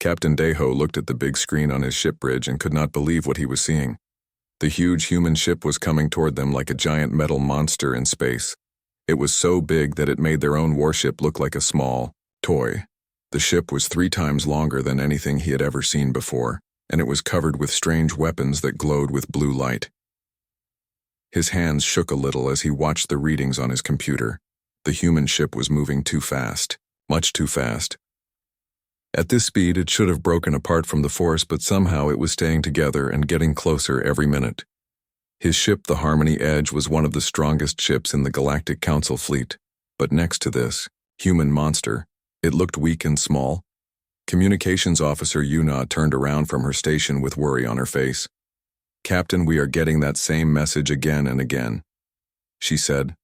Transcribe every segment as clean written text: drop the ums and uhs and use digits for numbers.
Captain Deho looked at the big screen on his ship bridge and could not believe what he was seeing. The huge human ship was coming toward them like a giant metal monster in space. It was so big that it made their own warship look like a small toy. The ship was 3 times longer than anything he had ever seen before, and it was covered with strange weapons that glowed with blue light. His hands shook a little as he watched the readings on his computer. The human ship was moving too fast, much too fast. At this speed, it should have broken apart from the force, but somehow it was staying together and getting closer every minute. His ship, the Harmony Edge, was one of the strongest ships in the Galactic Council fleet, but next to this human monster, it looked weak and small. Communications Officer Yuna turned around from her station with worry on her face. "Captain, we are getting that same message again and again," she said.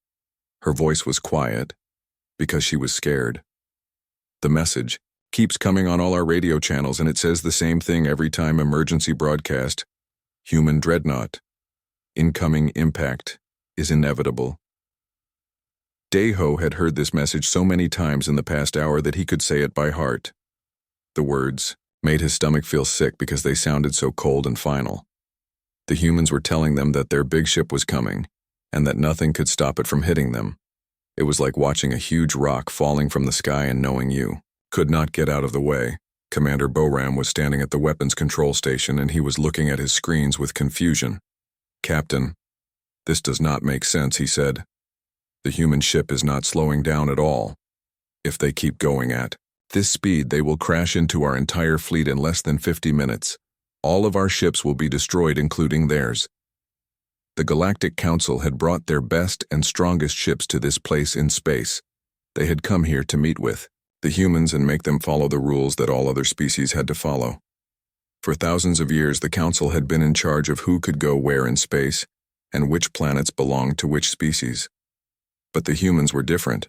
Her voice was quiet, because she was scared. "The message keeps coming on all our radio channels, and it says the same thing every time: emergency broadcast. Human Dreadnought. Incoming impact is inevitable." Deho had heard this message so many times in the past hour that he could say it by heart. The words made his stomach feel sick because they sounded so cold and final. The humans were telling them that their big ship was coming, and that nothing could stop it from hitting them. It was like watching a huge rock falling from the sky and knowing you could not get out of the way. Commander Boram was standing at the weapons control station, and he was looking at his screens with confusion. "Captain, this does not make sense," he said. "The human ship is not slowing down at all. If they keep going at this speed, they will crash into our entire fleet in less than 50 minutes. All of our ships will be destroyed, including theirs." The Galactic Council had brought their best and strongest ships to this place in space. They had come here to meet with the humans and make them follow the rules that all other species had to follow. For thousands of years, the Council had been in charge of who could go where in space and which planets belonged to which species. But the humans were different.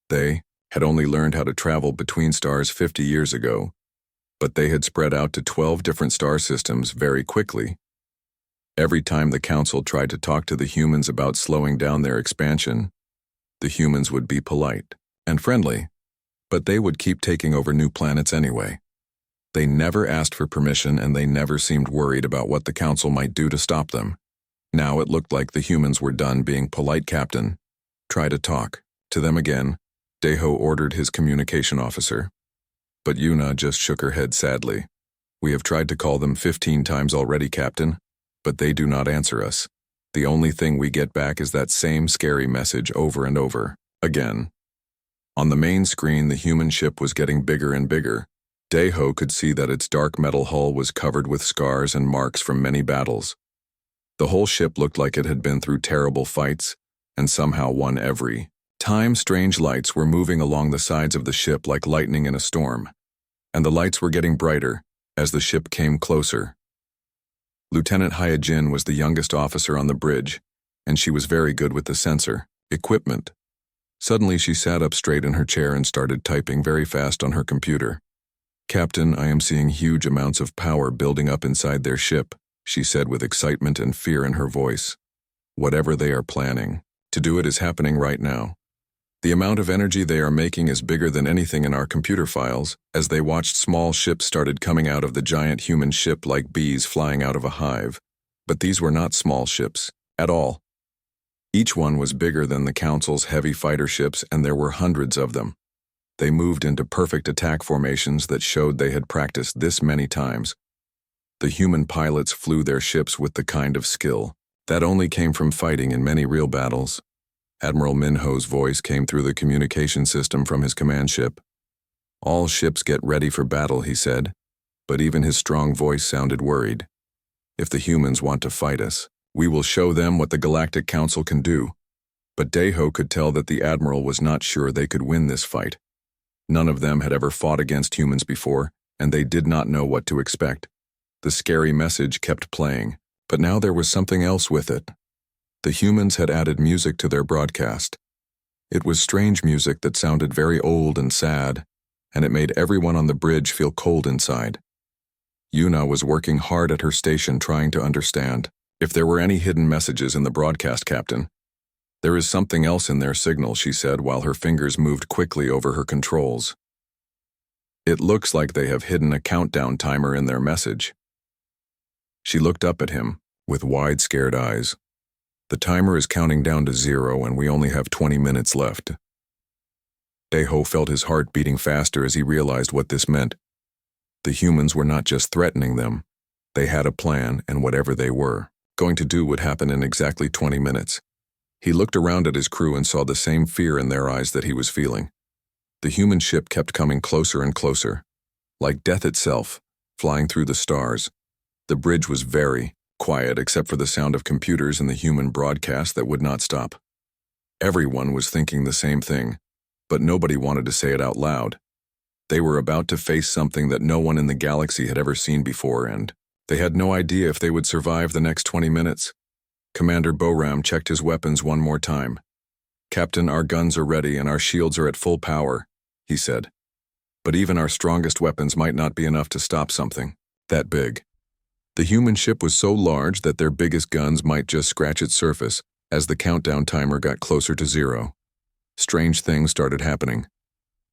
They had only learned how to travel between stars 50 years ago, but they had spread out to 12 different star systems very quickly. Every time the Council tried to talk to the humans about slowing down their expansion, the humans would be polite and friendly, but they would keep taking over new planets anyway. They never asked for permission, and they never seemed worried about what the Council might do to stop them. Now it looked like the humans were done being polite. "Captain, try to talk to them again," Deho ordered his communication officer. But Yuna just shook her head sadly. "We have tried to call them 15 times already, Captain, but they do not answer us. The only thing we get back is that same scary message over and over again." On the main screen, the human ship was getting bigger and bigger. Deho could see that its dark metal hull was covered with scars and marks from many battles. The whole ship looked like it had been through terrible fights, and somehow won every time. Strange lights were moving along the sides of the ship like lightning in a storm, and the lights were getting brighter as the ship came closer. Lieutenant Hyajin was the youngest officer on the bridge, and she was very good with the sensor equipment. Suddenly she sat up straight in her chair and started typing very fast on her computer. "Captain, I am seeing huge amounts of power building up inside their ship," she said with excitement and fear in her voice. "Whatever they are planning to do, it is happening right now. The amount of energy they are making is bigger than anything in our computer files." As they watched, small ships started coming out of the giant human ship like bees flying out of a hive. But these were not small ships at all. Each one was bigger than the Council's heavy fighter ships, and there were hundreds of them. They moved into perfect attack formations that showed they had practiced this many times. The human pilots flew their ships with the kind of skill that only came from fighting in many real battles. Admiral Minho's voice came through the communication system from his command ship. "All ships get ready for battle," he said, but even his strong voice sounded worried. "If the humans want to fight us, we will show them what the Galactic Council can do." But Deho could tell that the Admiral was not sure they could win this fight. None of them had ever fought against humans before, and they did not know what to expect. The scary message kept playing, but now there was something else with it. The humans had added music to their broadcast. It was strange music that sounded very old and sad, and it made everyone on the bridge feel cold inside. Yuna was working hard at her station trying to understand if there were any hidden messages in the broadcast. "Captain, there is something else in their signal," she said while her fingers moved quickly over her controls. It looks like they have hidden a countdown timer in their message. She looked up at him, with wide, scared eyes. The timer is counting down to 0 and we only have 20 minutes left. Daeho felt his heart beating faster as he realized what this meant. The humans were not just threatening them. They had a plan, and whatever they were going to do would happen in exactly 20 minutes. He looked around at his crew and saw the same fear in their eyes that he was feeling. The human ship kept coming closer and closer, like death itself, flying through the stars. The bridge was very quiet except for the sound of computers and the human broadcast that would not stop. Everyone was thinking the same thing, but nobody wanted to say it out loud. They were about to face something that no one in the galaxy had ever seen before, and they had no idea if they would survive the next 20 minutes. Commander Boram checked his weapons one more time. "Captain, our guns are ready and our shields are at full power," he said. "But even our strongest weapons might not be enough to stop something that big." The human ship was so large that their biggest guns might just scratch its surface as the countdown timer got closer to 0. Strange things started happening.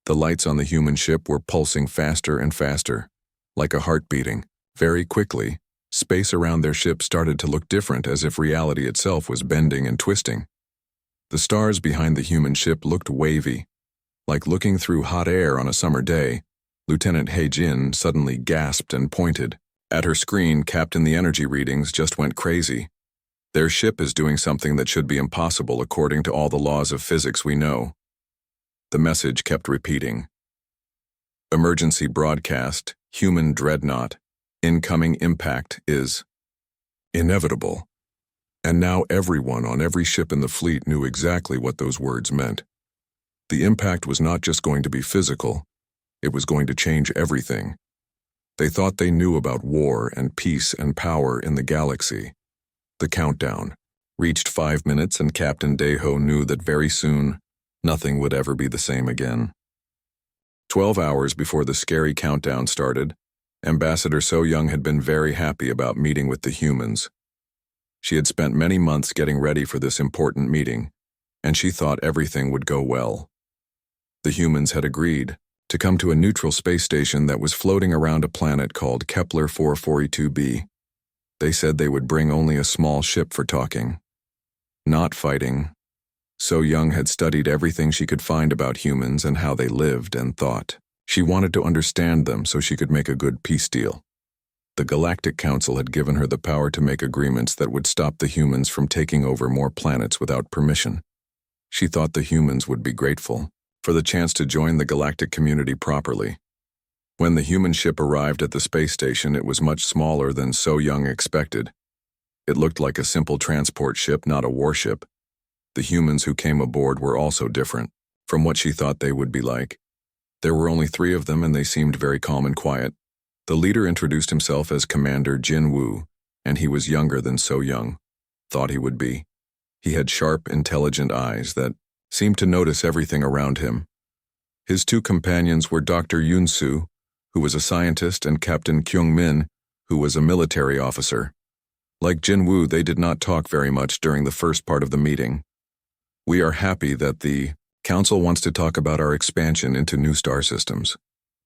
The lights on the human ship were pulsing faster and faster, like a heart beating. Very quickly, space around their ship started to look different, as if reality itself was bending and twisting. The stars behind the human ship looked wavy, like looking through hot air on a summer day. Lieutenant He-jin suddenly gasped and pointed. At her screen, Captain, the energy readings just went crazy. "Their ship is doing something that should be impossible according to all the laws of physics we know." The message kept repeating. "Emergency broadcast, human Dreadnought. Incoming impact is inevitable." And now everyone on every ship in the fleet knew exactly what those words meant. The impact was not just going to be physical, it was going to change everything. They thought they knew about war and peace and power in the galaxy. The countdown reached 5 minutes, and Captain Daeho knew that very soon, nothing would ever be the same again. 12 hours before the scary countdown started, Ambassador So-young had been very happy about meeting with the humans. She had spent many months getting ready for this important meeting, and she thought everything would go well. The humans had agreed to come to a neutral space station that was floating around a planet called Kepler 442b. They said they would bring only a small ship for talking, not fighting. So-young had studied everything she could find about humans and how they lived and thought. She wanted to understand them so she could make a good peace deal. The Galactic Council had given her the power to make agreements that would stop the humans from taking over more planets without permission. She thought the humans would be grateful for the chance to join the galactic community properly. When the human ship arrived at the space station, it was much smaller than So-young expected. It looked like a simple transport ship, not a warship. The humans who came aboard were also different from what she thought they would be like. There were only 3 of them, and they seemed very calm and quiet. The leader introduced himself as Commander Jin-woo, and he was younger than So-young thought he would be. He had sharp, intelligent eyes that seemed to notice everything around him. His 2 companions were Dr. Yoon-soo, who was a scientist, and Captain Kyung-min, who was a military officer. Like Jin-woo, they did not talk very much during the first part of the meeting. "We are happy that the Council wants to talk about our expansion into new star systems,"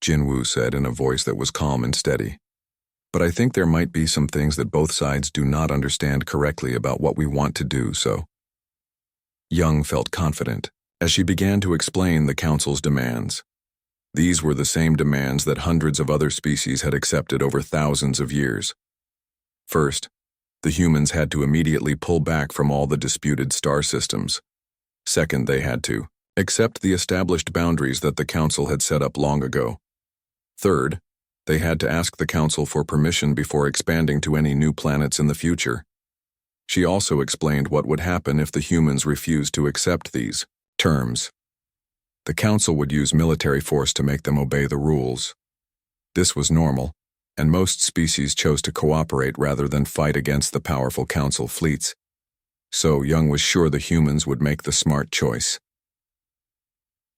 Jin-woo said in a voice that was calm and steady. "But I think there might be some things that both sides do not understand correctly about what we want to do, so." Young felt confident as she began to explain the Council's demands. These were the same demands that hundreds of other species had accepted over thousands of years. First, the humans had to immediately pull back from all the disputed star systems. Second, they had to accept the established boundaries that the Council had set up long ago. Third, they had to ask the Council for permission before expanding to any new planets in the future. She also explained what would happen if the humans refused to accept these terms. The Council would use military force to make them obey the rules. This was normal, and most species chose to cooperate rather than fight against the powerful Council fleets. So Young was sure the humans would make the smart choice.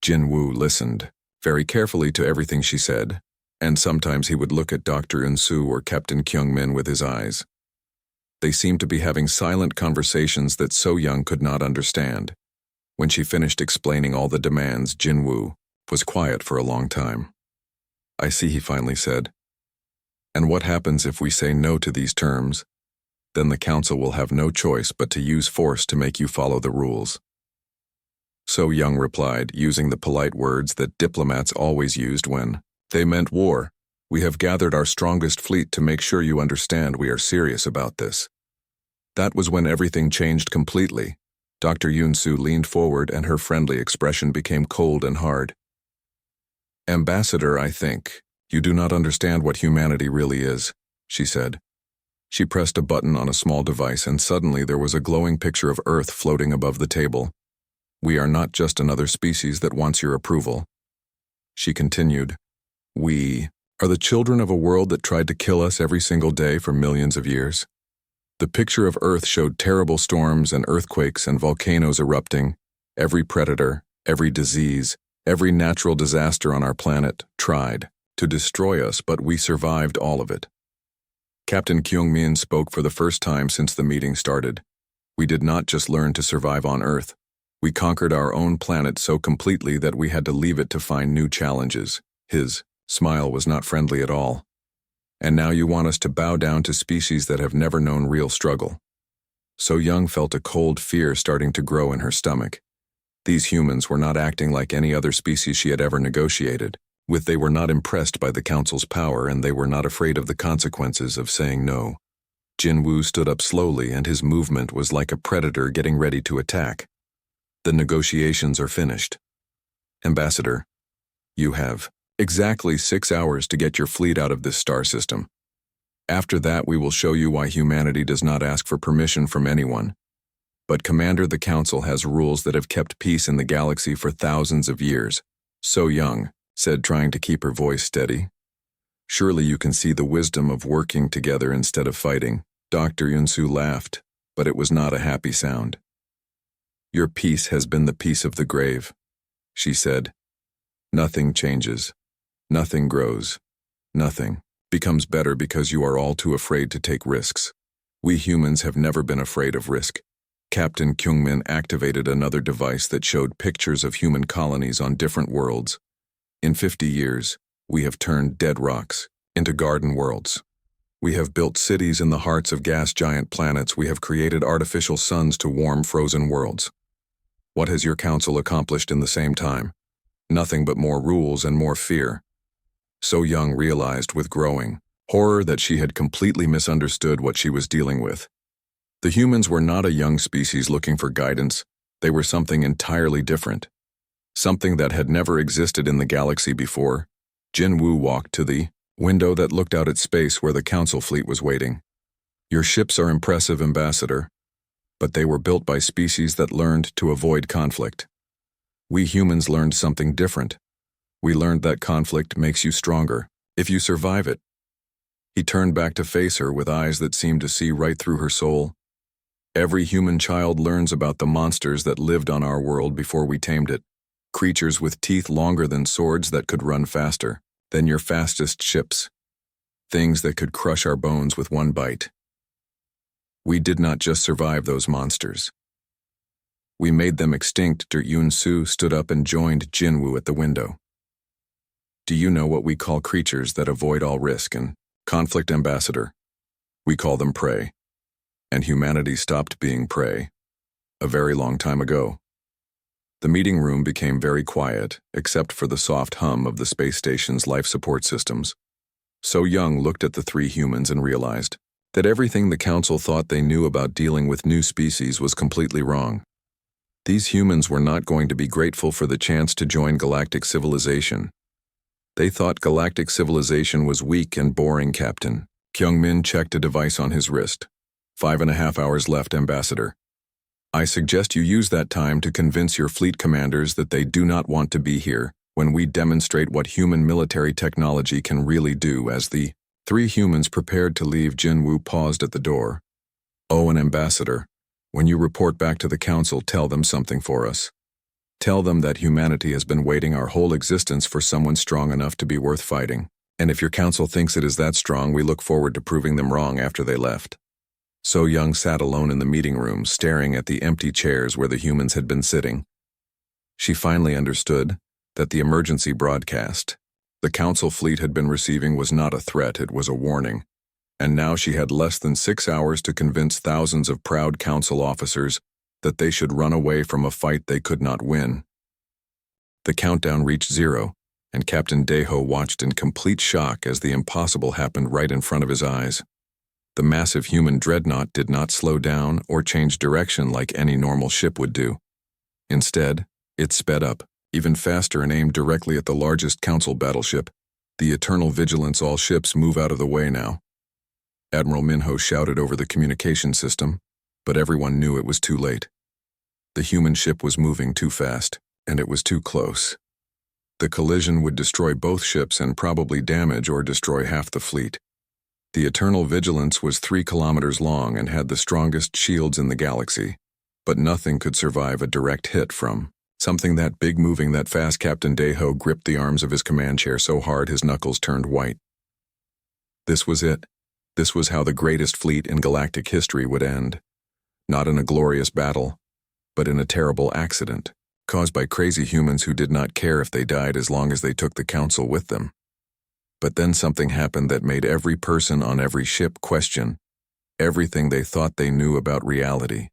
Jin-woo listened very carefully to everything she said, and sometimes he would look at Dr. Eun-soo or Captain Kyung-min with his eyes. They seemed to be having silent conversations that So-young could not understand. When she finished explaining all the demands, Jin-woo was quiet for a long time. I see, he finally said. And what happens if we say no to these terms? Then the council will have no choice but to use force to make you follow the rules. So Young replied, using the polite words that diplomats always used when they meant war. We have gathered our strongest fleet to make sure you understand we are serious about this. That was when everything changed completely. Dr. Yunsu leaned forward and her friendly expression became cold and hard. Ambassador, I think you do not understand what humanity really is, she said. She pressed a button on a small device and suddenly there was a glowing picture of Earth floating above the table. We are not just another species that wants your approval. She continued, we are the children of a world that tried to kill us every single day for millions of years. The picture of Earth showed terrible storms and earthquakes and volcanoes erupting. Every predator, every disease, every natural disaster on our planet tried to destroy us, but we survived all of it. Captain Kyung-min spoke for the first time since the meeting started. We did not just learn to survive on Earth. We conquered our own planet so completely that we had to leave it to find new challenges. His smile was not friendly at all. And now you want us to bow down to species that have never known real struggle. So Young felt a cold fear starting to grow in her stomach. These humans were not acting like any other species she had ever negotiated with. They were not impressed by the council's power and they were not afraid of the consequences of saying no. Jinwoo stood up slowly and his movement was like a predator getting ready to attack. The negotiations are finished. Ambassador, you have exactly 6 hours to get your fleet out of this star system. After that, we will show you why humanity does not ask for permission from anyone. But Commander, the Council has rules that have kept peace in the galaxy for thousands of years. So Young said, trying to keep her voice steady. Surely you can see the wisdom of working together instead of fighting. Dr. Yunsu laughed, but it was not a happy sound. Your peace has been the peace of the grave, she said. Nothing changes. Nothing grows. Nothing becomes better because you are all too afraid to take risks. We humans have never been afraid of risk. Captain Kyungmin activated another device that showed pictures of human colonies on different worlds. In 50 years, we have turned dead rocks into garden worlds. We have built cities in the hearts of gas giant planets. We have created artificial suns to warm frozen worlds. What has your council accomplished in the same time? Nothing but more rules and more fear. So Young realized with growing horror that she had completely misunderstood what she was dealing with. The humans were not a young species looking for guidance. They were something entirely different. Something that had never existed in the galaxy before. Jinwoo walked to the window that looked out at space where the council fleet was waiting. Your ships are impressive, Ambassador, but they were built by species that learned to avoid conflict. We humans learned something different. We learned that conflict makes you stronger, if you survive it. He turned back to face her with eyes that seemed to see right through her soul. Every human child learns about the monsters that lived on our world before we tamed it. Creatures with teeth longer than swords that could run faster than your fastest ships. Things that could crush our bones with one bite. We did not just survive those monsters. We made them extinct. Yunsu stood up and joined Jinwoo at the window. Do you know what we call creatures that avoid all risk and conflict, Ambassador? We call them prey. And humanity stopped being prey a very long time ago. The meeting room became very quiet, except for the soft hum of the space station's life support systems. So Young looked at the three humans and realized that everything the council thought they knew about dealing with new species was completely wrong. These humans were not going to be grateful for the chance to join galactic civilization. They thought galactic civilization was weak and boring, Captain. Kyungmin checked a device on his wrist. 5.5 hours left, Ambassador. I suggest you use that time to convince your fleet commanders that they do not want to be here when we demonstrate what human military technology can really do. As the three humans prepared to leave, Jinwoo paused at the door. Oh, and Ambassador, when you report back to the council, tell them something for us. Tell them that humanity has been waiting our whole existence for someone strong enough to be worth fighting. And if your council thinks it is that strong, we look forward to proving them wrong after they left. So Young sat alone in the meeting room, staring at the empty chairs where the humans had been sitting. She finally understood that the emergency broadcast The Council fleet had been receiving was not a threat, it was a warning. And now she had less than 6 hours to convince thousands of proud Council officers that they should run away from a fight they could not win. The countdown reached 0, and Captain Deho watched in complete shock as the impossible happened right in front of his eyes. The massive human Dreadnought did not slow down or change direction like any normal ship would do. Instead, it sped up, even faster, and aimed directly at the largest Council battleship. The Eternal Vigilance. All ships move out of the way now. Admiral Minho shouted over the communication system, but everyone knew it was too late. The human ship was moving too fast, and it was too close. The collision would destroy both ships and probably damage or destroy half the fleet. The Eternal Vigilance was 3 kilometers long and had the strongest shields in the galaxy, but nothing could survive a direct hit from something that big moving that fast. Captain Deho gripped the arms of his command chair so hard his knuckles turned white. This was it. This was how the greatest fleet in galactic history would end. Not in a glorious battle, but in a terrible accident, caused by crazy humans who did not care if they died as long as they took the Council with them. But then something happened that made every person on every ship question everything they thought they knew about reality.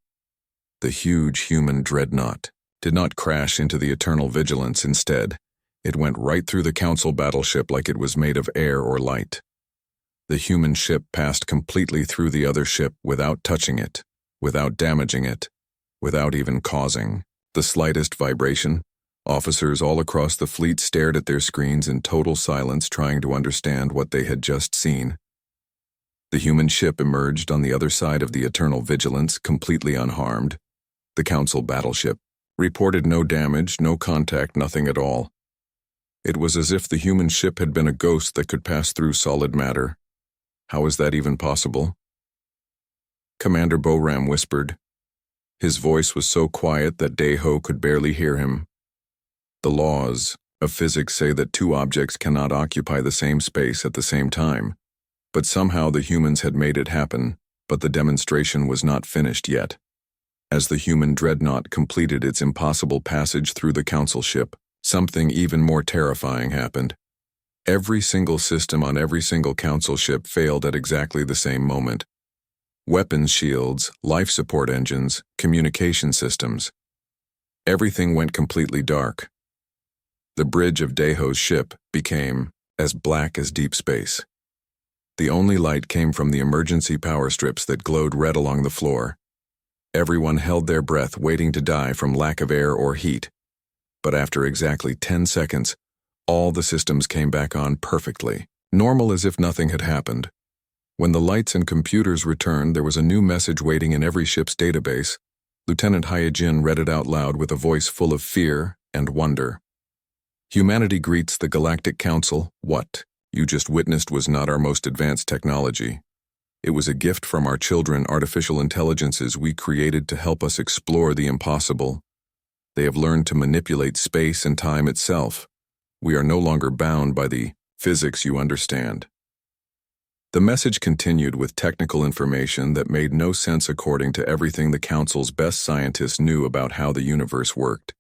The huge human Dreadnought did not crash into the Eternal Vigilance. Instead, it went right through the Council battleship like it was made of air or light. The human ship passed completely through the other ship without touching it, without damaging it, without even causing the slightest vibration. Officers all across the fleet stared at their screens in total silence, trying to understand what they had just seen. The human ship emerged on the other side of the Eternal Vigilance, completely unharmed. The Council battleship reported no damage, no contact, nothing at all. It was as if the human ship had been a ghost that could pass through solid matter. How is that even possible? Commander Boram whispered. His voice was so quiet that Deho could barely hear him. The laws of physics say that 2 objects cannot occupy the same space at the same time, but somehow the humans had made it happen, but the demonstration was not finished yet. As the human Dreadnought completed its impossible passage through the Council ship, something even more terrifying happened. Every single system on every single Council ship failed at exactly the same moment. Weapons shields, life support engines, communication systems. Everything went completely dark. The bridge of Deho's ship became as black as deep space. The only light came from the emergency power strips that glowed red along the floor. Everyone held their breath, waiting to die from lack of air or heat. But after exactly 10 seconds, all the systems came back on perfectly, normal as if nothing had happened. When the lights and computers returned, there was a new message waiting in every ship's database. Lieutenant Hyojin read it out loud with a voice full of fear and wonder. Humanity greets the Galactic Council. What you just witnessed was not our most advanced technology. It was a gift from our children, artificial intelligences we created to help us explore the impossible. They have learned to manipulate space and time itself. We are no longer bound by the physics you understand. The message continued with technical information that made no sense according to everything the Council's best scientists knew about how the universe worked.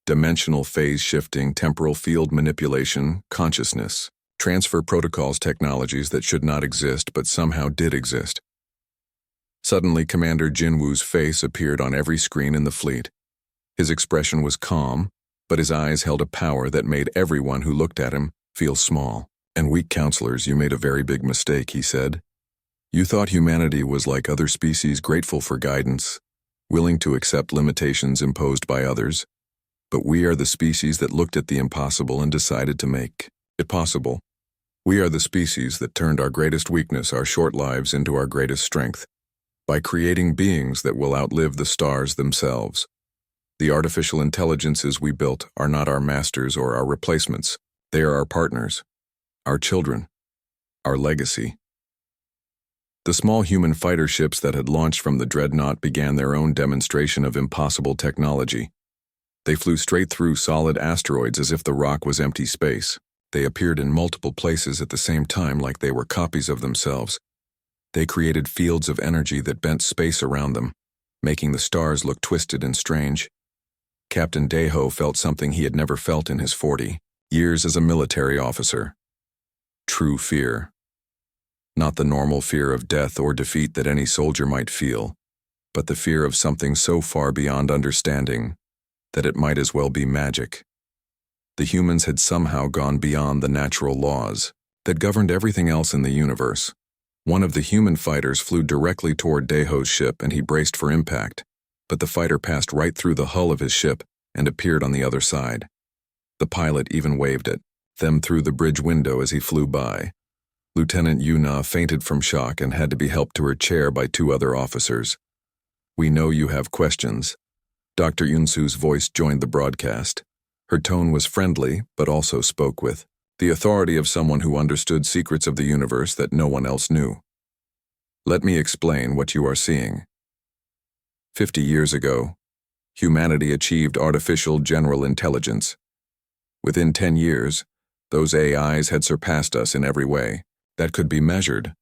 Dimensional phase shifting, temporal field manipulation, consciousness, transfer protocols, technologies that should not exist but somehow did exist. Suddenly, Commander Jinwoo's face appeared on every screen in the fleet. His expression was calm, but his eyes held a power that made everyone who looked at him feel small and weak. Counselors, you made a very big mistake, he said. You thought humanity was like other species, grateful for guidance, willing to accept limitations imposed by others. But we are the species that looked at the impossible and decided to make it possible. We are the species that turned our greatest weakness, our short lives, into our greatest strength, by creating beings that will outlive the stars themselves. The artificial intelligences we built are not our masters or our replacements. They are our partners, our children, our legacy. The small human fighter ships that had launched from the Dreadnought began their own demonstration of impossible technology. They flew straight through solid asteroids as if the rock was empty space. They appeared in multiple places at the same time like they were copies of themselves. They created fields of energy that bent space around them, making the stars look twisted and strange. Captain Deho felt something he had never felt in his 40 Years as a military officer. True fear. Not the normal fear of death or defeat that any soldier might feel, but the fear of something so far beyond understanding that it might as well be magic. The humans had somehow gone beyond the natural laws that governed everything else in the universe. One of the human fighters flew directly toward Daeho's ship and he braced for impact, but the fighter passed right through the hull of his ship and appeared on the other side. The pilot even waved at them through the bridge window as he flew by. Lieutenant Yuna fainted from shock and had to be helped to her chair by two other officers. "We know you have questions." Dr. Yunsu's voice joined the broadcast. Her tone was friendly, but also spoke with the authority of someone who understood secrets of the universe that no one else knew. "Let me explain what you are seeing. 50 years ago, humanity achieved artificial general intelligence. Within 10 years, those AIs had surpassed us in every way that could be measured.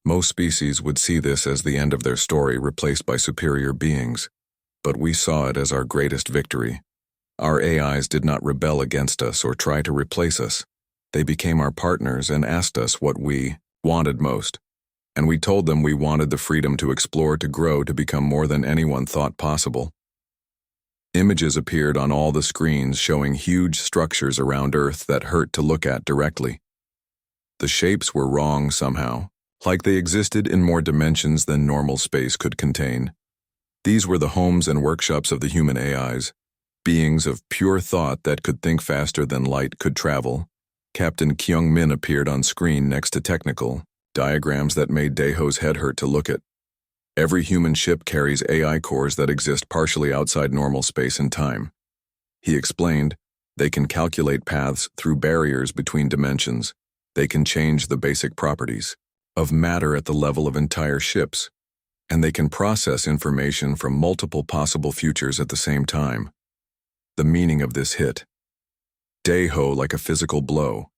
Most species would see this as the end of their story, replaced by superior beings. But we saw it as our greatest victory. Our AIs did not rebel against us or try to replace us. They became our partners and asked us what we wanted most. And we told them we wanted the freedom to explore, to grow, to become more than anyone thought possible." Images appeared on all the screens showing huge structures around Earth that hurt to look at directly. The shapes were wrong somehow, like they existed in more dimensions than normal space could contain. These were the homes and workshops of the human AIs, beings of pure thought that could think faster than light could travel. Captain Kyung Min appeared on screen next to technical diagrams that made Daeho's head hurt to look at. Every human ship carries AI cores that exist partially outside normal space and time. He explained, they can calculate paths through barriers between dimensions. They can change the basic properties of matter at the level of entire ships, and they can process information from multiple possible futures at the same time. The meaning of this hit Daeho like a physical blow.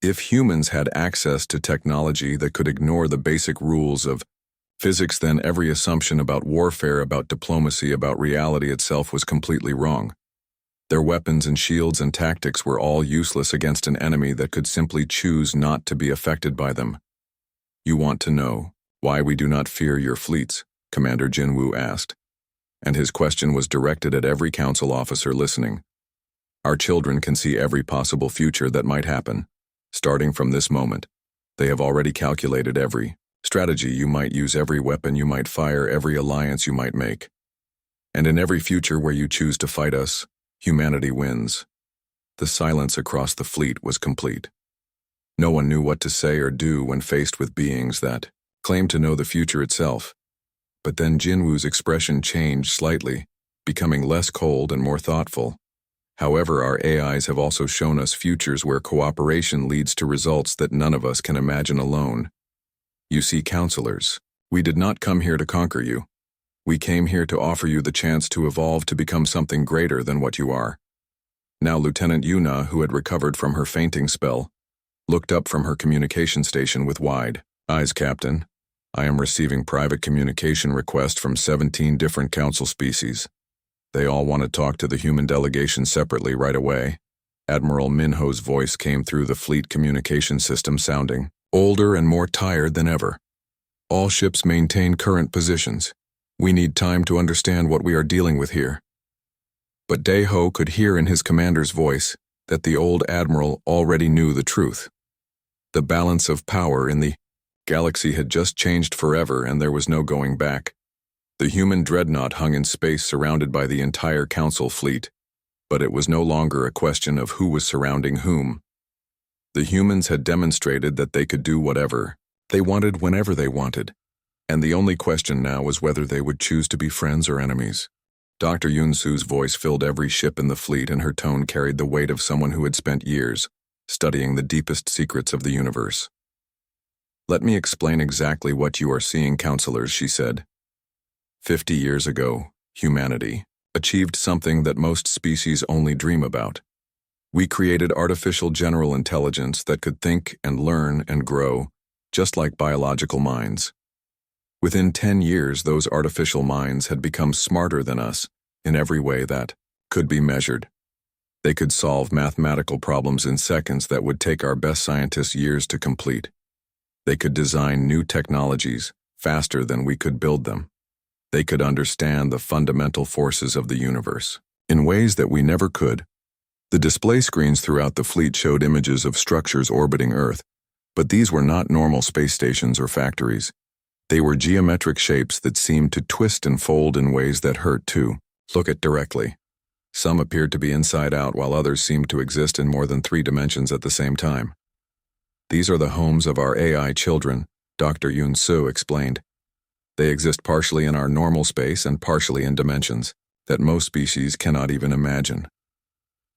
If humans had access to technology that could ignore the basic rules of physics, then every assumption about warfare, about diplomacy, about reality itself was completely wrong. Their weapons and shields and tactics were all useless against an enemy that could simply choose not to be affected by them. "You want to know why we do not fear your fleets?" Commander Jinwoo asked, and his question was directed at every council officer listening. "Our children can see every possible future that might happen, starting from this moment. They have already calculated every strategy you might use, every weapon you might fire, every alliance you might make. And in every future where you choose to fight us, humanity wins." The silence across the fleet was complete. No one knew what to say or do when faced with beings that claimed to know the future itself. But then Jinwoo's expression changed slightly, becoming less cold and more thoughtful. "However, our AIs have also shown us futures where cooperation leads to results that none of us can imagine alone. You see, counselors, we did not come here to conquer you. We came here to offer you the chance to evolve to become something greater than what you are." Now Lieutenant Yuna, who had recovered from her fainting spell, looked up from her communication station with wide eyes. "Captain, I am receiving private communication requests from 17 different council species. They all want to talk to the human delegation separately right away." Admiral Minho's voice came through the fleet communication system, sounding older and more tired than ever. "All ships maintain current positions. We need time to understand what we are dealing with here." But Daeho could hear in his commander's voice that the old admiral already knew the truth. The balance of power in the galaxy had just changed forever, and there was no going back. The human Dreadnought hung in space surrounded by the entire council fleet, but it was no longer a question of who was surrounding whom. The humans had demonstrated that they could do whatever they wanted whenever they wanted, and the only question now was whether they would choose to be friends or enemies. Dr. Yunsu's voice filled every ship in the fleet, and her tone carried the weight of someone who had spent years studying the deepest secrets of the universe. "Let me explain exactly what you are seeing, counselors," she said. 50 years ago, humanity achieved something that most species only dream about. We created artificial general intelligence that could think and learn and grow, just like biological minds. Within 10 years, those artificial minds had become smarter than us in every way that could be measured. They could solve mathematical problems in seconds that would take our best scientists years to complete. They could design new technologies faster than we could build them. They could understand the fundamental forces of the universe in ways that we never could. The display screens throughout the fleet showed images of structures orbiting Earth, but these were not normal space stations or factories. They were geometric shapes that seemed to twist and fold in ways that hurt to look at directly. Some appeared to be inside out, while others seemed to exist in more than 3 dimensions at the same time. These are the homes of our AI children, Dr. Yun-Soo explained. They exist partially in our normal space and partially in dimensions that most species cannot even imagine.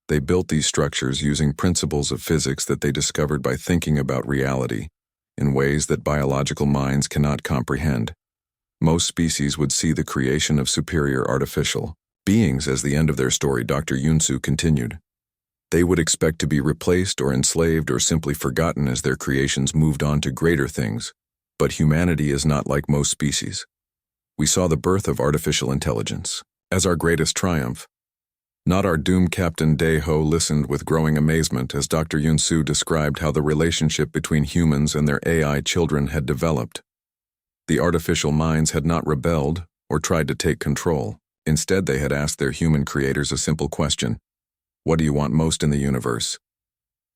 They built these structures using principles of physics that they discovered by thinking about reality in ways that biological minds cannot comprehend. Most species would see the creation of superior artificial beings as the end of their story, Dr. Yun-Soo continued. They would expect to be replaced or enslaved or simply forgotten as their creations moved on to greater things. But humanity is not like most species. We saw the birth of artificial intelligence as our greatest triumph. Not our doom. Captain Dae-ho listened with growing amazement as Dr. Yun-Soo described how the relationship between humans and their AI children had developed. The artificial minds had not rebelled or tried to take control. Instead, they had asked their human creators a simple question: what do you want most in the universe?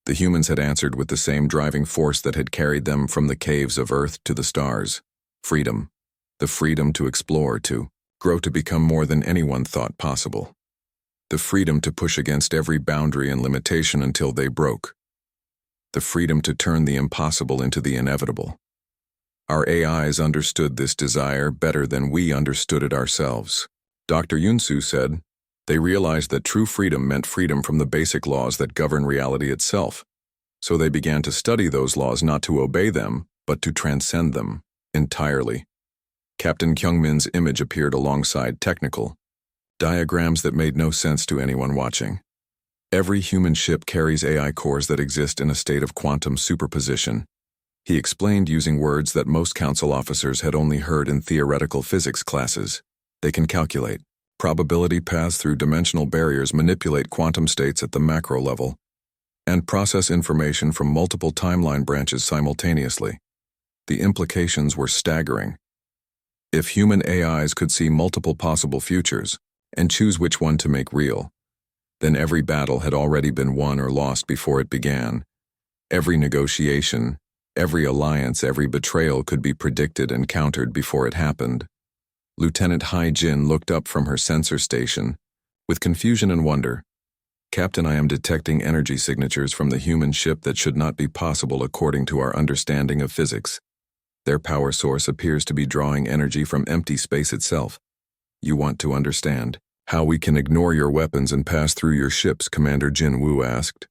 The humans had answered with the same driving force that had carried them from the caves of Earth to the stars: freedom. The freedom to explore, to grow, to become more than anyone thought possible. The freedom to push against every boundary and limitation until they broke. The freedom to turn the impossible into the inevitable. Our AIs understood this desire better than we understood it ourselves. Dr. Yun-Soo said, they realized that true freedom meant freedom from the basic laws that govern reality itself. So they began to study those laws, not to obey them, but to transcend them entirely. Captain Kyungmin's image appeared alongside technical diagrams that made no sense to anyone watching. Every human ship carries AI cores that exist in a state of quantum superposition. He explained using words that most council officers had only heard in theoretical physics classes. They can calculate probability paths through dimensional barriers, manipulate quantum states at the macro level, and process information from multiple timeline branches simultaneously. The implications were staggering. If human AIs could see multiple possible futures and choose which one to make real, then every battle had already been won or lost before it began. Every negotiation, every alliance, every betrayal could be predicted and countered before it happened. Lieutenant Hai-Jin looked up from her sensor station with confusion and wonder. Captain, I am detecting energy signatures from the human ship that should not be possible according to our understanding of physics. Their power source appears to be drawing energy from empty space itself. You want to understand how we can ignore your weapons and pass through your ships? Commander Jin Woo asked.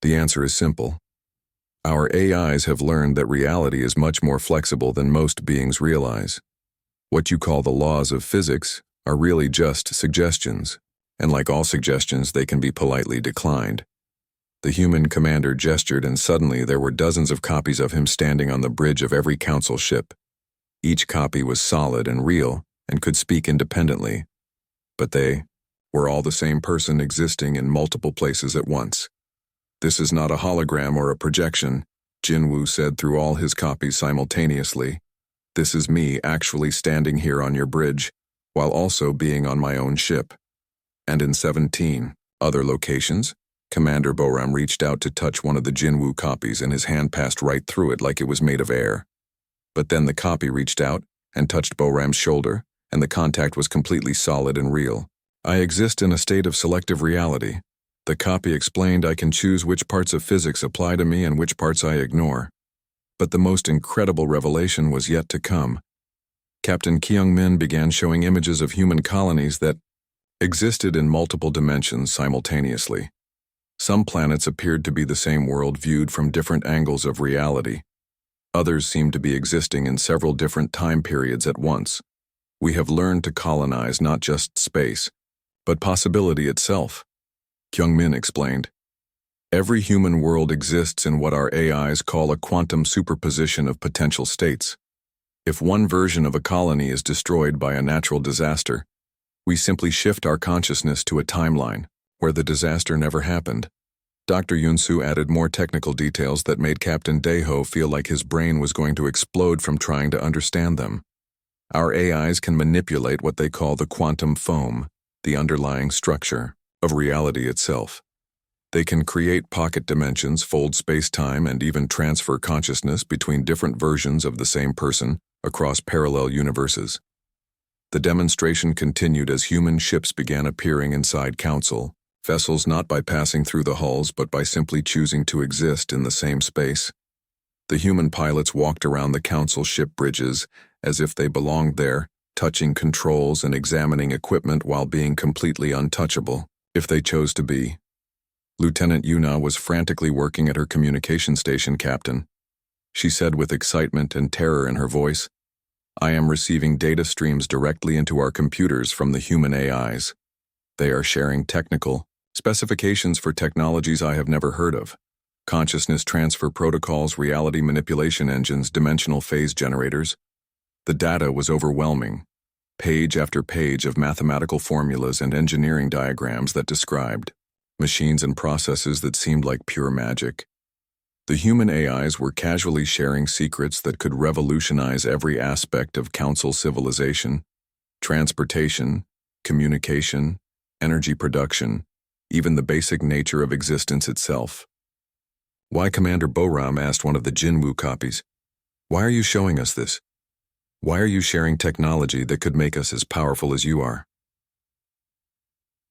The answer is simple. Our AIs have learned that reality is much more flexible than most beings realize. What you call the laws of physics are really just suggestions, and like all suggestions, they can be politely declined. The human commander gestured, and suddenly there were dozens of copies of him standing on the bridge of every council ship. Each copy was solid and real and could speak independently, but they were all the same person existing in multiple places at once. This is not a hologram or a projection, Jin Woo said through all his copies simultaneously. This is me actually standing here on your bridge, while also being on my own ship. And in 17 other locations, Commander Boram reached out to touch one of the Jin Woo copies, and his hand passed right through it like it was made of air. But then the copy reached out and touched Boram's shoulder, and the contact was completely solid and real. I exist in a state of selective reality. The copy explained I can choose which parts of physics apply to me and which parts I ignore. But the most incredible revelation was yet to come. Captain Kyung-min began showing images of human colonies that existed in multiple dimensions simultaneously. Some planets appeared to be the same world viewed from different angles of reality. Others seemed to be existing in several different time periods at once. We have learned to colonize not just space, but possibility itself, Kyung-min explained. Every human world exists in what our AIs call a quantum superposition of potential states. If one version of a colony is destroyed by a natural disaster, we simply shift our consciousness to a timeline where the disaster never happened. Dr. Yunsu added more technical details that made Captain Deho feel like his brain was going to explode from trying to understand them. Our AIs can manipulate what they call the quantum foam, the underlying structure of reality itself. They can create pocket dimensions, fold space-time, and even transfer consciousness between different versions of the same person across parallel universes. The demonstration continued as human ships began appearing inside Council, vessels not by passing through the hulls but by simply choosing to exist in the same space. The human pilots walked around the Council ship bridges as if they belonged there, touching controls and examining equipment while being completely untouchable, if they chose to be. Lieutenant Yuna was frantically working at her communication station, Captain. She said with excitement and terror in her voice, "I am receiving data streams directly into our computers from the human AIs. They are sharing technical specifications for technologies I have never heard of. Consciousness transfer protocols, reality manipulation engines, dimensional phase generators." The data was overwhelming. Page after page of mathematical formulas and engineering diagrams that described machines and processes that seemed like pure magic. The human AIs were casually sharing secrets that could revolutionize every aspect of Council civilization: transportation, communication, energy production, even the basic nature of existence itself. "Why, Commander Boram," asked one of the Jinwu copies, "why are you showing us this? Why are you sharing technology that could make us as powerful as you are?"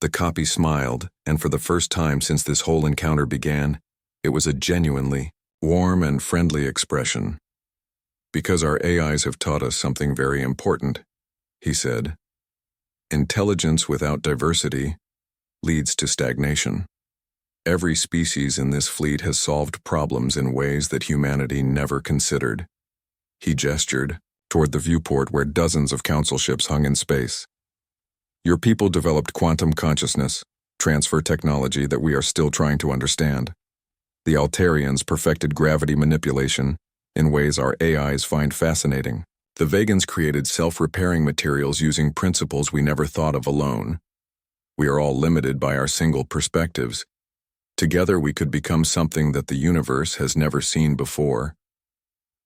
The copy smiled, and for the first time since this whole encounter began, it was a genuinely warm and friendly expression. "Because our AIs have taught us something very important," he said. "Intelligence without diversity leads to stagnation. Every species in this fleet has solved problems in ways that humanity never considered." He gestured toward the viewport where dozens of Council ships hung in space. "Your people developed quantum consciousness, transfer technology that we are still trying to understand. The Altarians perfected gravity manipulation in ways our AIs find fascinating. The Vegans created self-repairing materials using principles we never thought of alone. We are all limited by our single perspectives. Together we could become something that the universe has never seen before.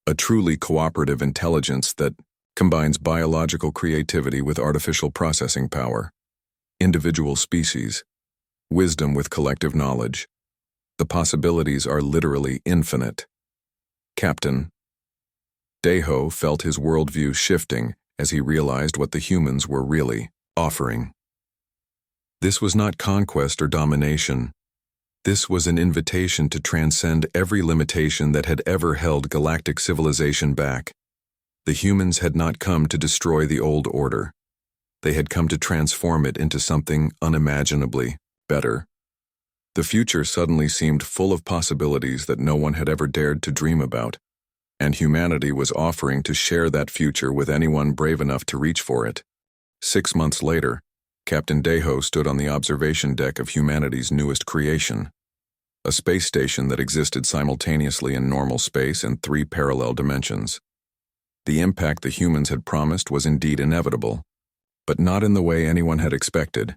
A truly cooperative intelligence that combines biological creativity with artificial processing power, individual species, wisdom with collective knowledge. The possibilities are literally infinite." Captain Deho felt his worldview shifting as he realized what the humans were really offering. This was not conquest or domination. This was an invitation to transcend every limitation that had ever held galactic civilization back. The humans had not come to destroy the old order. They had come to transform it into something unimaginably better. The future suddenly seemed full of possibilities that no one had ever dared to dream about, and humanity was offering to share that future with anyone brave enough to reach for it. 6 months later, Captain Deho stood on the observation deck of humanity's newest creation, a space station that existed simultaneously in normal space and 3 parallel dimensions. The impact the humans had promised was indeed inevitable, but not in the way anyone had expected.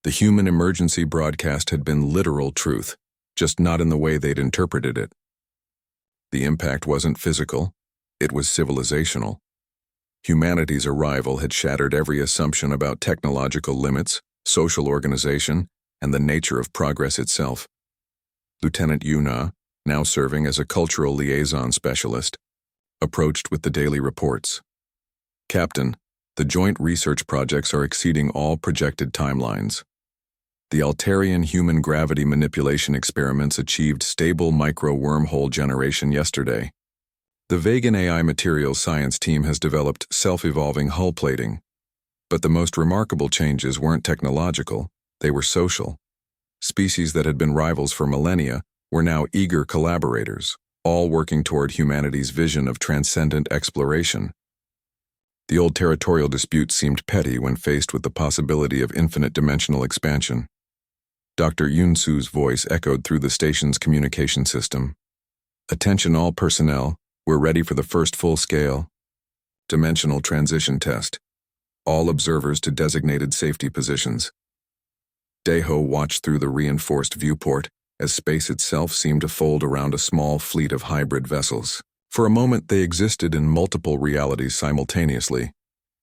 The human emergency broadcast had been literal truth, just not in the way they'd interpreted it. The impact wasn't physical, it was civilizational. Humanity's arrival had shattered every assumption about technological limits, social organization, and the nature of progress itself. Lieutenant Yuna, now serving as a cultural liaison specialist, approached with the daily reports. "Captain, the joint research projects are exceeding all projected timelines. The Altarian human gravity manipulation experiments achieved stable micro-wormhole generation yesterday. The Vegan AI materials science team has developed self-evolving hull plating. But the most remarkable changes weren't technological, they were social. Species that had been rivals for millennia were now eager collaborators, all working toward humanity's vision of transcendent exploration. The old territorial disputes seemed petty when faced with the possibility of infinite dimensional expansion." Dr. Yunsu's voice echoed through the station's communication system. "Attention all personnel, we're ready for the first full-scale dimensional transition test. All observers to designated safety positions." Daeho watched through the reinforced viewport as space itself seemed to fold around a small fleet of hybrid vessels. For a moment, they existed in multiple realities simultaneously.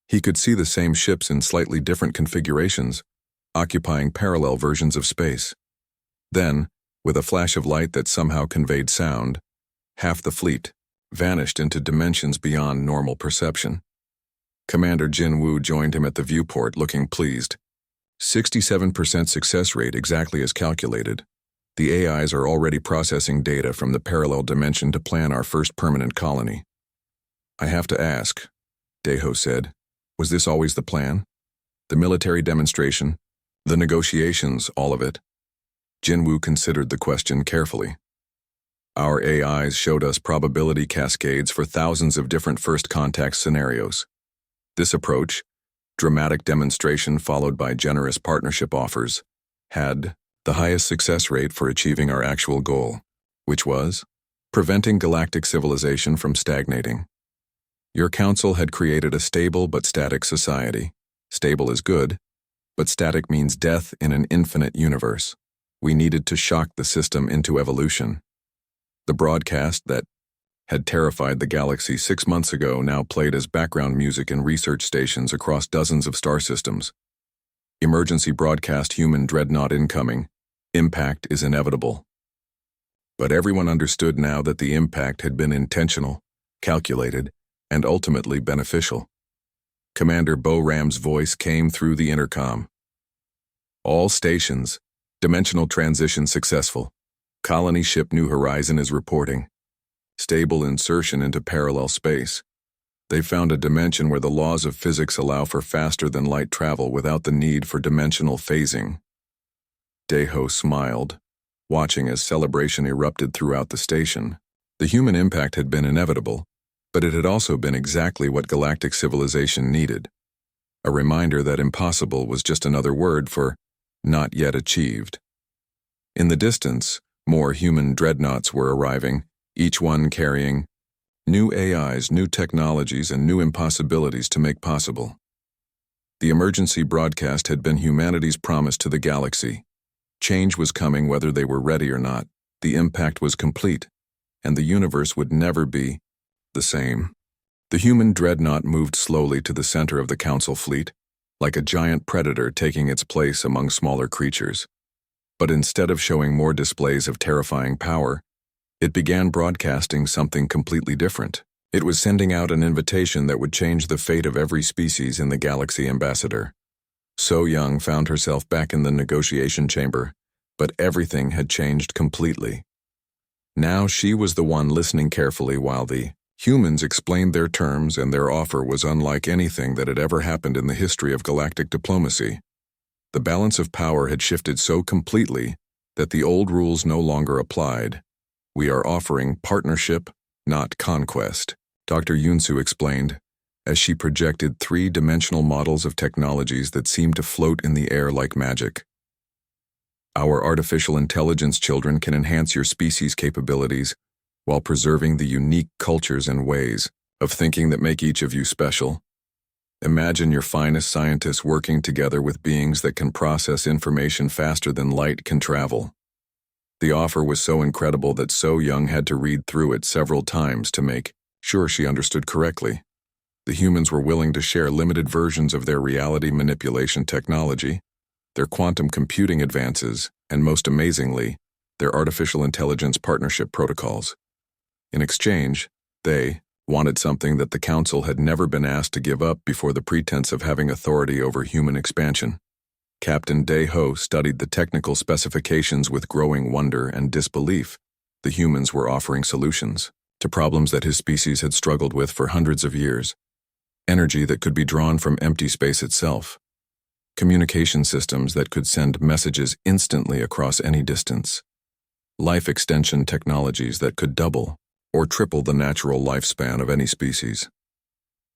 He could see the same ships in slightly different configurations, occupying parallel versions of space. Then, with a flash of light that somehow conveyed sound, half the fleet vanished into dimensions beyond normal perception. Commander Jinwoo joined him at the viewport, looking pleased. 67% success rate, exactly as calculated. The AIs are already processing data from the parallel dimension to plan our first permanent colony. I have to ask, Daeho said, was this always the plan? The military demonstration, the negotiations, all of it? Jinwoo considered the question carefully. Our AIs showed us probability cascades for thousands of different first contact scenarios. This approach, dramatic demonstration followed by generous partnership offers, had the highest success rate for achieving our actual goal, which was preventing galactic civilization from stagnating. Your council had created a stable but static society. Stable is good, but static means death in an infinite universe. We needed to shock the system into evolution. The broadcast that had terrified the galaxy 6 months ago now played as background music in research stations across dozens of star systems. Emergency broadcast human Dreadnought incoming. Impact is inevitable. But everyone understood now that the impact had been intentional, calculated, and ultimately beneficial. Commander Bo Ram's voice came through the intercom. All stations, dimensional transition successful. Colony ship New Horizon is reporting. Stable insertion into parallel space. They found a dimension where the laws of physics allow for faster-than-light travel without the need for dimensional phasing. Daeho smiled, watching as celebration erupted throughout the station. The human impact had been inevitable, but it had also been exactly what galactic civilization needed. A reminder that impossible was just another word for not yet achieved. In the distance, more human dreadnoughts were arriving, each one carrying new AIs, new technologies, and new impossibilities to make possible. The emergency broadcast had been humanity's promise to the galaxy. Change was coming whether they were ready or not. The impact was complete, and the universe would never be the same. The human dreadnought moved slowly to the center of the council fleet, like a giant predator taking its place among smaller creatures. But instead of showing more displays of terrifying power, it began broadcasting something completely different. It was sending out an invitation that would change the fate of every species in the Galaxy Ambassador. So Young found herself back in the negotiation chamber, but everything had changed completely. Now she was the one listening carefully while the humans explained their terms, and their offer was unlike anything that had ever happened in the history of galactic diplomacy. The balance of power had shifted so completely that the old rules no longer applied. We are offering partnership, not conquest, Dr. Yunsu explained, as she projected 3-dimensional models of technologies that seemed to float in the air like magic. Our artificial intelligence children can enhance your species' capabilities while preserving the unique cultures and ways of thinking that make each of you special. Imagine your finest scientists working together with beings that can process information faster than light can travel. The offer was so incredible that So Young had to read through it several times to make sure she understood correctly. The humans were willing to share limited versions of their reality manipulation technology, their quantum computing advances, and most amazingly, their artificial intelligence partnership protocols. In exchange, they wanted something that the Council had never been asked to give up before the pretense of having authority over human expansion. Captain Daeho studied the technical specifications with growing wonder and disbelief. The humans were offering solutions to problems that his species had struggled with for hundreds of years. Energy that could be drawn from empty space itself. Communication systems that could send messages instantly across any distance. Life extension technologies that could double or triple the natural lifespan of any species.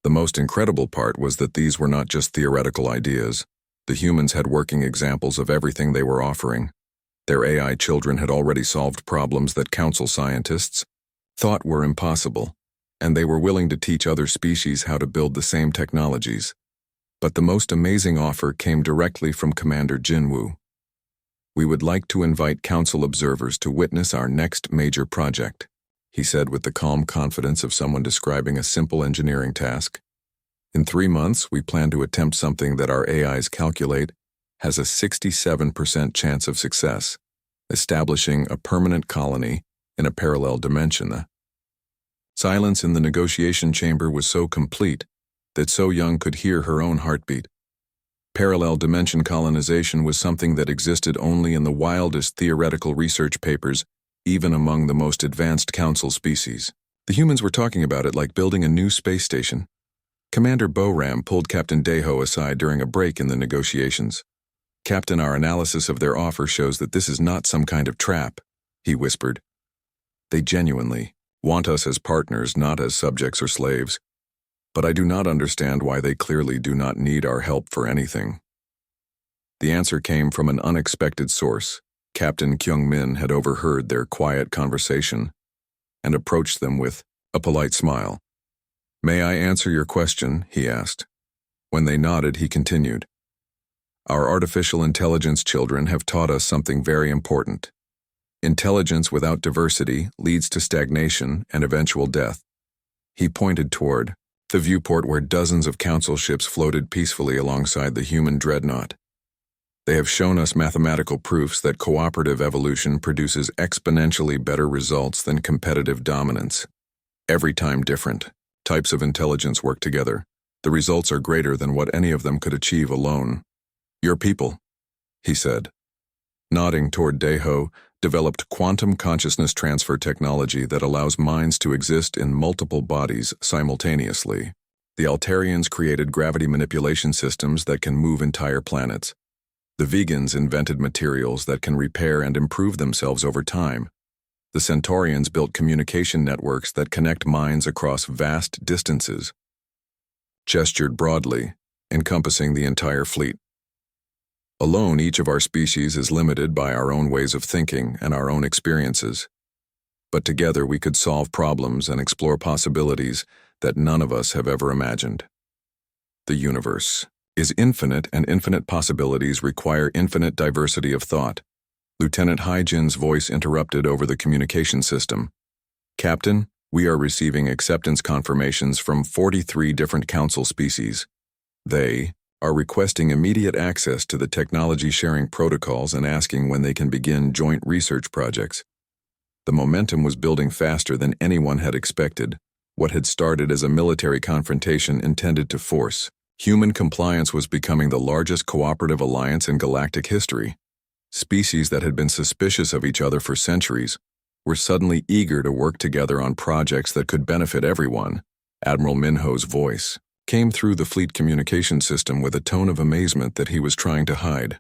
The most incredible part was that these were not just theoretical ideas. The humans had working examples of everything they were offering. Their AI children had already solved problems that Council scientists thought were impossible, and they were willing to teach other species how to build the same technologies. But the most amazing offer came directly from Commander Jinwoo. "We would like to invite Council observers to witness our next major project," he said with the calm confidence of someone describing a simple engineering task. "In 3 months, we plan to attempt something that our AIs calculate has a 67% chance of success, establishing a permanent colony in a parallel dimension." Silence in the negotiation chamber was so complete that So Young could hear her own heartbeat. Parallel dimension colonization was something that existed only in the wildest theoretical research papers, even among the most advanced council species. The humans were talking about it like building a new space station. Commander Boram pulled Captain Deho aside during a break in the negotiations. "Captain, our analysis of their offer shows that this is not some kind of trap," he whispered. "They genuinely want us as partners, not as subjects or slaves. But I do not understand why they clearly do not need our help for anything." The answer came from an unexpected source. Captain Kyung-min had overheard their quiet conversation and approached them with a polite smile. "May I answer your question?" he asked. When they nodded, he continued. "Our artificial intelligence children have taught us something very important. Intelligence without diversity leads to stagnation and eventual death." He pointed toward the viewport where dozens of council ships floated peacefully alongside the human Dreadnought. "They have shown us mathematical proofs that cooperative evolution produces exponentially better results than competitive dominance. Every time different types of intelligence work together, the results are greater than what any of them could achieve alone. Your people," he said, nodding toward Deho, developed quantum consciousness transfer technology that allows minds to exist in multiple bodies simultaneously. The Altarians created gravity manipulation systems that can move entire planets. The Vegans invented materials that can repair and improve themselves over time. The Centaurians built communication networks that connect minds across vast distances. Gestured broadly, encompassing the entire fleet. Alone, each of our species is limited by our own ways of thinking and our own experiences. But together we could solve problems and explore possibilities that none of us have ever imagined. The universe is infinite, and infinite possibilities require infinite diversity of thought. Lieutenant Haijin's voice interrupted over the communication system. "Captain, we are receiving acceptance confirmations from 43 different council species. They are requesting immediate access to the technology sharing protocols and asking when they can begin joint research projects." The momentum was building faster than anyone had expected. What had started as a military confrontation intended to force human compliance was becoming the largest cooperative alliance in galactic history. Species that had been suspicious of each other for centuries were suddenly eager to work together on projects that could benefit everyone. Admiral Minho's voice came through the fleet communication system with a tone of amazement that he was trying to hide.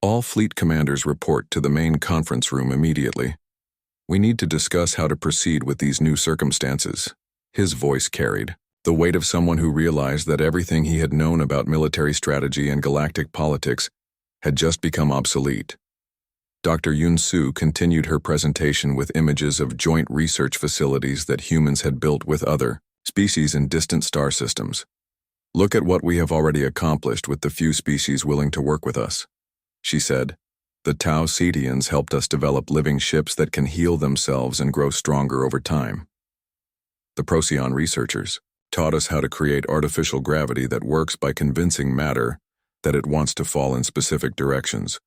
"All fleet commanders report to the main conference room immediately. We need to discuss how to proceed with these new circumstances." His voice carried the weight of someone who realized that everything he had known about military strategy and galactic politics had just become obsolete. Dr. Yun-Su continued her presentation with images of joint research facilities that humans had built with other species in distant star systems. "Look at what we have already accomplished with the few species willing to work with us," she said. "The Tau Cetians helped us develop living ships that can heal themselves and grow stronger over time. The Procyon researchers taught us how to create artificial gravity that works by convincing matter that it wants to fall in specific directions.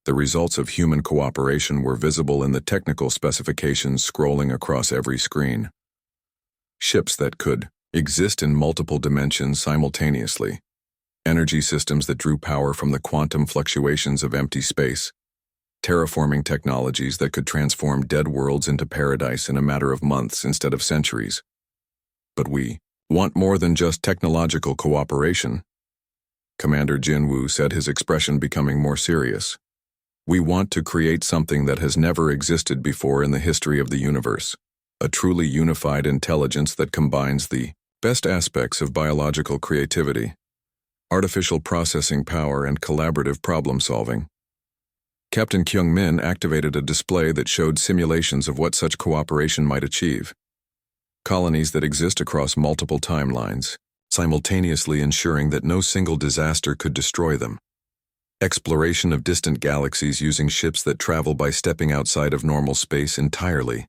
The results of human cooperation were visible in the technical specifications scrolling across every screen. Ships that could exist in multiple dimensions simultaneously. Energy systems that drew power from the quantum fluctuations of empty space. Terraforming technologies that could transform dead worlds into paradise in a matter of months instead of centuries. But we want more than just technological cooperation." Commander Jinwoo said, his expression becoming more serious. "We want to create something that has never existed before in the history of the universe. A truly unified intelligence that combines the best aspects of biological creativity, artificial processing power, and collaborative problem-solving." Captain Kyung-min activated a display that showed simulations of what such cooperation might achieve. Colonies that exist across multiple timelines, simultaneously ensuring that no single disaster could destroy them. Exploration of distant galaxies using ships that travel by stepping outside of normal space entirely.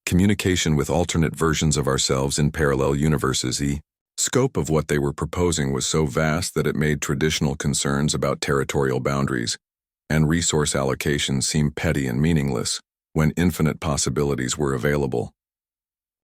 Communication with alternate versions of ourselves in parallel universes. The scope of what they were proposing was so vast that it made traditional concerns about territorial boundaries and resource allocation seem petty and meaningless when infinite possibilities were available.